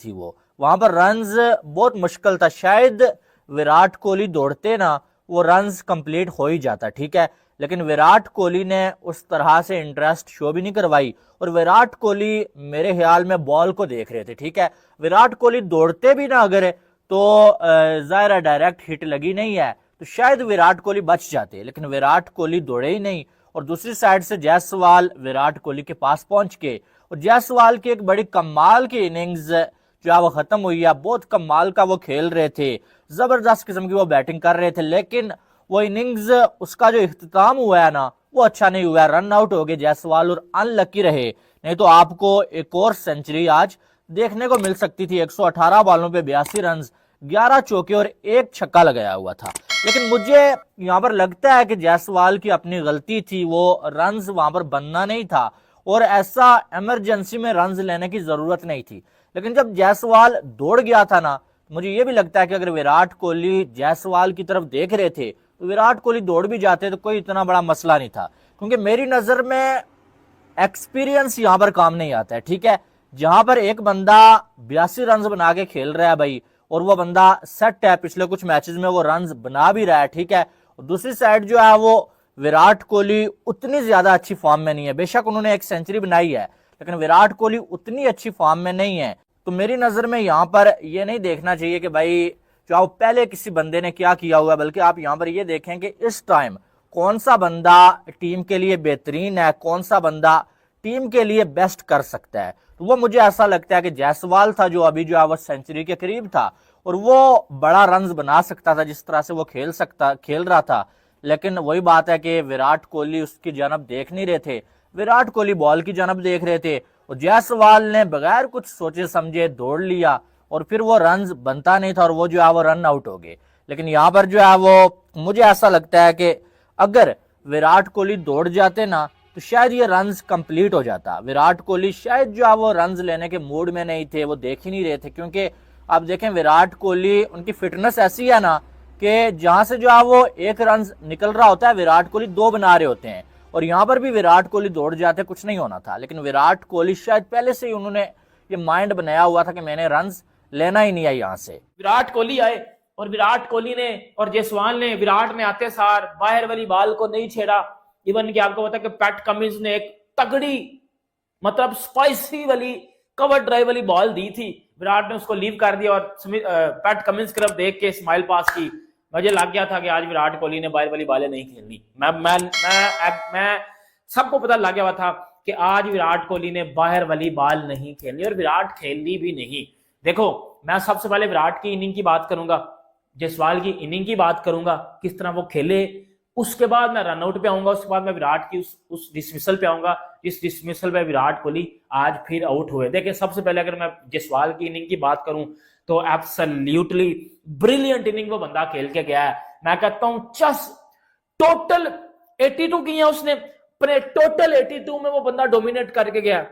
थी वो, वहां पर रन्स बहुत मुश्किल था। शायद विराट कोहली दौड़ते ना वो रन्स कंप्लीट हो ही जाता, ठीक है, लेकिन विराट कोहली ने उस तरह से इंटरेस्ट शो भी नहीं करवाई। और विराट कोहली मेरे ख्याल में बॉल को देख रहे थे, ठीक है, विराट कोहली दौड़ते भी ना अगर तो जाहिर डायरेक्ट हिट लगी नहीं है तो शायद विराट कोहली बच जाते, लेकिन विराट कोहली दौड़े ही नहीं। और दूसरी साइड से जायसवाल विराट कोहली के पास पहुंच के, और जायसवाल की एक बड़ी कमाल की इनिंग्स जो है वो खत्म हुई है। बहुत कमाल का वो खेल रहे थे, जबरदस्त किस्म की वो बैटिंग कर रहे थे, लेकिन वो इनिंग्स उसका जो इख्तिताम हुआ है ना वो अच्छा नहीं हुआ। रन आउट हो गए जायसवाल और अनलकी रहे, नहीं तो आपको एक और सेंचुरी आज देखने को मिल सकती थी। 118 बॉलों पे 82 रन, 11 चौके और एक छक्का लगाया हुआ था। लेकिन मुझे यहाँ पर लगता है कि जायसवाल की अपनी गलती थी, वो रन्स वहां पर बनना नहीं था और ऐसा इमरजेंसी में रन्स लेने की जरूरत नहीं थी। लेकिन जब जायसवाल दौड़ गया था ना, मुझे ये भी लगता है कि अगर विराट कोहली जायसवाल की तरफ देख रहे थे तो विराट कोहली दौड़ भी जाते तो कोई इतना बड़ा मसला नहीं था। क्योंकि मेरी नजर में एक्सपीरियंस यहां पर काम नहीं आता है, ठीक है, जहां पर एक बंदा 82 रन बना के खेल रहा है भाई, और वो बंदा सेट है, पिछले कुछ मैचेस में वो रन बना भी रहा है, ठीक है, और दूसरी साइड जो है वो विराट कोहली उतनी ज्यादा अच्छी फॉर्म में नहीं है। बेशक उन्होंने एक सेंचुरी बनाई है, लेकिन विराट कोहली उतनी अच्छी फॉर्म में नहीं है। तो मेरी नजर में यहां पर ये नहीं देखना चाहिए कि भाई जो पहले किसी बंदे ने क्या किया हुआ है, बल्कि आप यहां पर ये देखें कि इस टाइम कौन सा बंदा टीम के लिए बेहतरीन है, कौन सा बंदा टीम के लिए बेस्ट कर सकता है। तो वो मुझे ऐसा लगता है कि जायसवाल था जो अभी जो है वो सेंचुरी के करीब था और वो बड़ा रन्स बना सकता था जिस तरह से वो खेल रहा था। लेकिन वही बात है कि विराट कोहली उसकी जानब देख नहीं रहे थे, विराट कोहली बॉल की जानब देख रहे थे और जायसवाल ने बगैर कुछ सोचे समझे दौड़ लिया और फिर वो रन्स बनता नहीं था और वो जो है वो रन आउट हो गए। लेकिन यहाँ पर जो है वो मुझे ऐसा लगता है कि अगर विराट कोहली दौड़ जाते ना तो शायद ये रन्स कंप्लीट हो जाता। विराट कोहली शायद जो है वो रन्स लेने के मूड में नहीं थे, वो देख ही नहीं रहे थे, क्योंकि आप देखें विराट कोहली उनकी फिटनेस ऐसी है ना कि जहां से जो है वो एक रन निकल रहा होता है विराट कोहली दो बना रहे होते हैं। और यहां पर भी विराट कोहली दौड़ जाते कुछ नहीं होना था, लेकिन विराट कोहली शायद पहले से ही उन्होंने ये माइंड बनाया हुआ था कि मैंने रन्स लेना ही नहीं है यहां से। विराट कोहली आए और विराट कोहली ने और जायसवाल ने विराट में आते सार बाहर वाली बॉल को नहीं छेड़ा। इवन कि आपको पता है कि पैट कमिंस ने एक तगड़ी मतलब स्पाइसी वाली कवर ड्राइव वाली बॉल दी थी, विराट ने उसको लीव कर दिया और पैट कमिंस की तरफ देख के स्माइल पास की। मुझे लग गया था कि आज विराट कोहली ने बाहर वाली बॉलें नहीं खेलनी। मैं सबको पता लग गया था कि आज विराट कोहली ने बाहर वाली बॉल नहीं खेलनी और विराट खेलनी भी नहीं। देखो मैं सबसे पहले विराट की इनिंग की बात करूंगा, जायसवाल की इनिंग की बात करूंगा, किस तरह वो खेले, उसके बाद मैं रनआउट पे आऊंगा, उसके बाद मैं विराट की उस डिसमिसल पे आऊंगा जिस डिसमिसल पे विराट कोहली आज फिर आउट हुए। देखिए सबसे पहले अगर मैं जायसवाल की इनिंग की बात करूं तो एब्सोल्युटली ब्रिलियंट इनिंग वो बंदा खेल के गया है। मैं कहता हूं टोटल 82 की है उसने, टोटल 82 में वो बंदा डोमिनेट करके गया।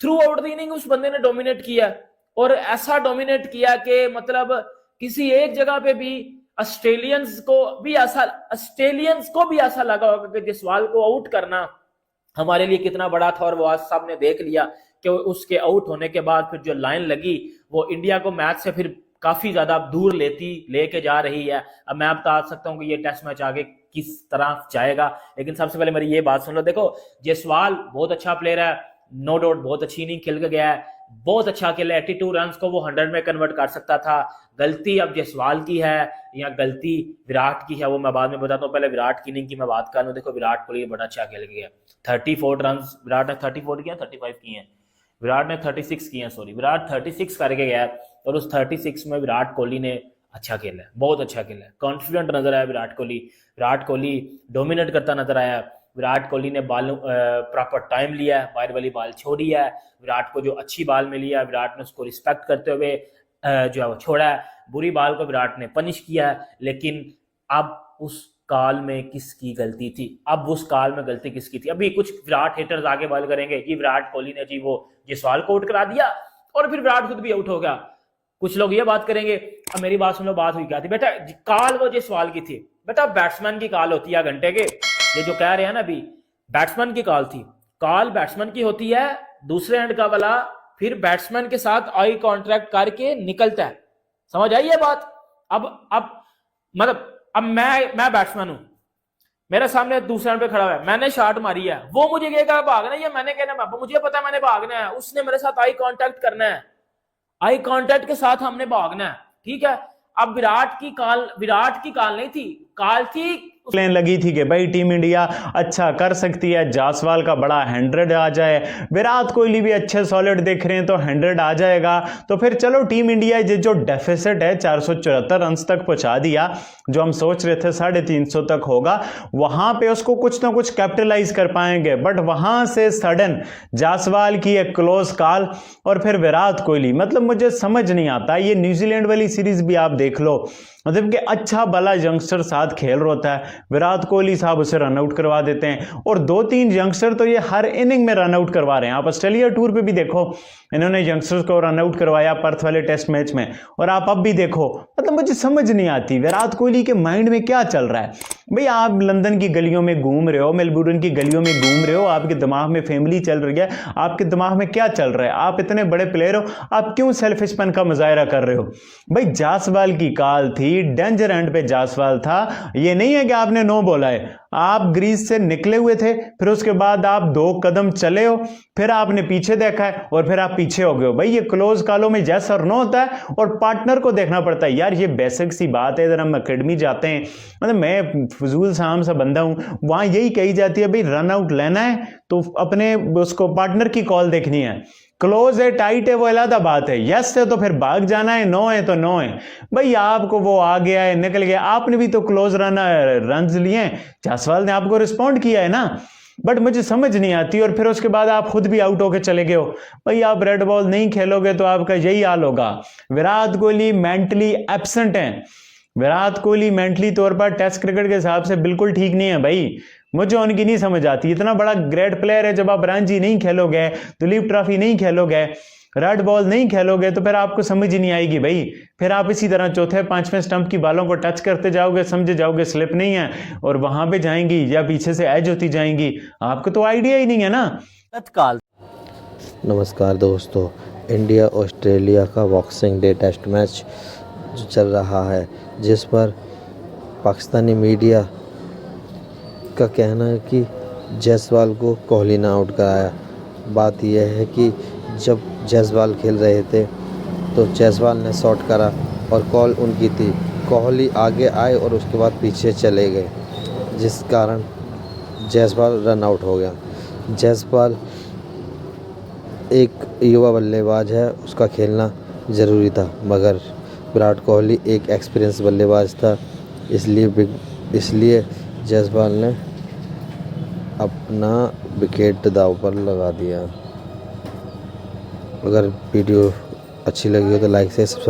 थ्रू आउट द इनिंग उस बंदे ने डोमिनेट किया और ऐसा डोमिनेट किया कि मतलब किसी एक जगह पे भी ऑस्ट्रेलियंस को भी ऐसा लगा होगा कि जायसवाल को आउट करना हमारे लिए कितना बड़ा था। और वो आज सबने देख लिया कि उसके आउट होने के बाद फिर जो लाइन लगी वो इंडिया को मैच से फिर काफी ज्यादा दूर लेके जा रही है। अब मैं बता सकता हूं कि ये टेस्ट मैच आगे किस तरह जाएगा, लेकिन सबसे पहले मेरी ये बात सुन लो। देखो जायसवाल बहुत अच्छा प्लेयर है, नो डाउट बहुत अच्छी इनिंग खेल के गया है, बहुत अच्छा खेला। 82 रन को वो 100 में कन्वर्ट कर सकता था। गलती अब जायसवाल की है या गलती विराट की है वो मैं बाद में बताता हूँ, पहले विराट की इनिंग की मैं बात कर लूं। देखो विराट कोहली बड़ा अच्छा खेल गया, 34 रन विराट ने 34 किया, 35 किए हैं विराट ने, 36 किए हैं सॉरी, विराट 36 करके गया और उस 36 में विराट कोहली ने अच्छा खेला है, बहुत अच्छा खेला है, कॉन्फिडेंट नजर आया विराट कोहली डोमिनेट करता नजर आया। विराट कोहली ने बॉल प्रॉपर टाइम लिया है, बाहर वाली बॉल छोड़ी है, विराट को जो अच्छी बॉल मिली है विराट ने उसको रिस्पेक्ट करते हुए जो है वो छोड़ा है, बुरी बॉल को विराट ने पनिश किया है। लेकिन अब उस कॉल में किसकी गलती थी, अब उस कॉल में गलती किसकी थी? अभी कुछ विराट हेटर्स आगे बॉल करेंगे कि विराट कोहली ने जी वो जायसवाल को आउट करा दिया और फिर विराट खुद भी आउट हो गया। कुछ लोग ये बात करेंगे। अब मेरी बात सुन लो, बात हुई क्या थी बेटा, कॉल वो जायसवाल की थी बेटा, बैट्समैन की कॉल होती है घंटे के, ये जो कह रहे हैं ना अभी बैट्समैन की कॉल थी, कॉल बैट्समैन की होती है, दूसरे एंड का वाला फिर बैट्समैन के साथ आई कांटेक्ट करके निकलता है। समझ आई ये बात? अब मतलब अब मैं बैट्समैन हूं, मेरे सामने दूसरे रन पे खड़ा हुआ है, मैंने शॉट मारी है, वो मुझे कहेगा भागना है, मैंने कहना मुझे पता है मैंने भागना है, उसने मेरे साथ आई कांटेक्ट करना है, आई कांटेक्ट के साथ हमने भागना है, ठीक है। अब विराट की काल नहीं थी, काल थी प्लेन लगी थी कि भाई टीम इंडिया अच्छा कर सकती है, जायसवाल का बड़ा 100 आ जाए, विराट कोहली भी अच्छे सॉलिड दिख रहे हैं तो 100 आ जाएगा, तो फिर चलो टीम इंडिया जो डेफिसिट है 474 रन तक पहुंचा दिया, जो हम सोच रहे थे 350 तक होगा, वहां पे उसको कुछ ना कुछ कैपिटलाइज कर पाएंगे। बट वहां से सडन जायसवाल की एक क्लोज कॉल और फिर विराट कोहली, मतलब मुझे समझ नहीं आता। ये न्यूजीलैंड वाली सीरीज भी आप देख लो, मतलब कि अच्छा भला यंगस्टर साथ खेल रहा होता है, विराट कोहली साहब उसे रन आउट करवा देते हैं, और 2-3 यंगस्टर तो ये हर इनिंग में रन आउट करवा रहे हैं। आप ऑस्ट्रेलिया टूर पे भी देखो, इन्होंने यंगस्टर्स को रन आउट करवाया पर्थ वाले टेस्ट मैच में, और आप अब भी देखो, मतलब मुझे समझ नहीं आती विराट कोहली के माइंड में क्या चल रहा है। भाई आप लंदन की गलियों में घूम रहे हो, मेलबोर्न की गलियों में घूम रहे हो, आपके दिमाग में फैमिली चल रही है, आपके दिमाग में क्या चल रहा है? आप इतने बड़े प्लेयर हो, आप क्यों सेल्फिशपन का मुजाहरा कर रहे हो? भाई जायसवाल की कॉल थी, डेंजर एंड पे जायसवाल था, ये नहीं है कि आपने नो बोला है, आप ग्रीज से निकले हुए थे, फिर उसके बाद आप 2 कदम चले हो, फिर आपने पीछे देखा है और फिर आप पीछे हो गए हो। भाई ये क्लोज कॉलों में यस और नो होता है, और पार्टनर को देखना पड़ता है यार, ये बेसिक सी बात है। इधर हम अकेडमी जाते हैं, मतलब मैं फजूल साम सा बंदा हूं, वहां यही कही जाती है भाई रन आउट लेना है तो अपने उसको पार्टनर की कॉल देखनी है, क्लोज है टाइट है वो अलग बात है, यस है तो फिर भाग जाना है, नो है तो नो है। भाई आपको वो आ गया है, निकल गया, आपने भी तो क्लोज रन लिए, जायसवाल ने आपको रिस्पॉन्ड किया है ना, बट मुझे समझ नहीं आती। और फिर उसके बाद आप खुद भी आउट होके चले गए हो। भाई आप रेड बॉल नहीं खेलोगे तो आपका यही हाल होगा। विराट कोहली मेंटली एब्सेंट है, विराट कोहली मेंटली तौर पर टेस्ट क्रिकेट के हिसाब से बिल्कुल ठीक नहीं है। भाई मुझे उनकी नहीं समझ आती, इतना बड़ा ग्रेट प्लेयर है, जब आप रणजी नहीं खेलोगे, दुलीप ट्रॉफी नहीं खेलोगे, रेड बॉल नहीं खेलोगे, तो फिर आपको समझ ही नहीं आएगी। भाई फिर आप इसी तरह चौथे 5वें स्टंप की बालों को टच करते जाओगे, समझे जाओगे स्लिप नहीं है, और वहां पे जाएंगी या पीछे से एज होती जाएंगी, आपको तो आइडिया ही नहीं है ना। तत्काल। नमस्कार दोस्तों, इंडिया ऑस्ट्रेलिया का बॉक्सिंग डे टेस्ट मैच जो चल रहा है, जिस पर पाकिस्तानी मीडिया का कहना है कि जायसवाल को कोहली ने आउट कराया। बात यह है कि जब जायसवाल खेल रहे थे तो जायसवाल ने शॉट करा और कॉल उनकी थी, कोहली आगे आए और उसके बाद पीछे चले गए, जिस कारण जायसवाल रन आउट हो गया। जायसवाल एक युवा बल्लेबाज है, उसका खेलना ज़रूरी था, मगर विराट कोहली एक एक्सपीरियंस बल्लेबाज था, इसलिए जायसवाल ने अपना विकेट दांव पर लगा दिया। अगर वीडियो अच्छी लगी हो तो लाइक से सब्सक्राइब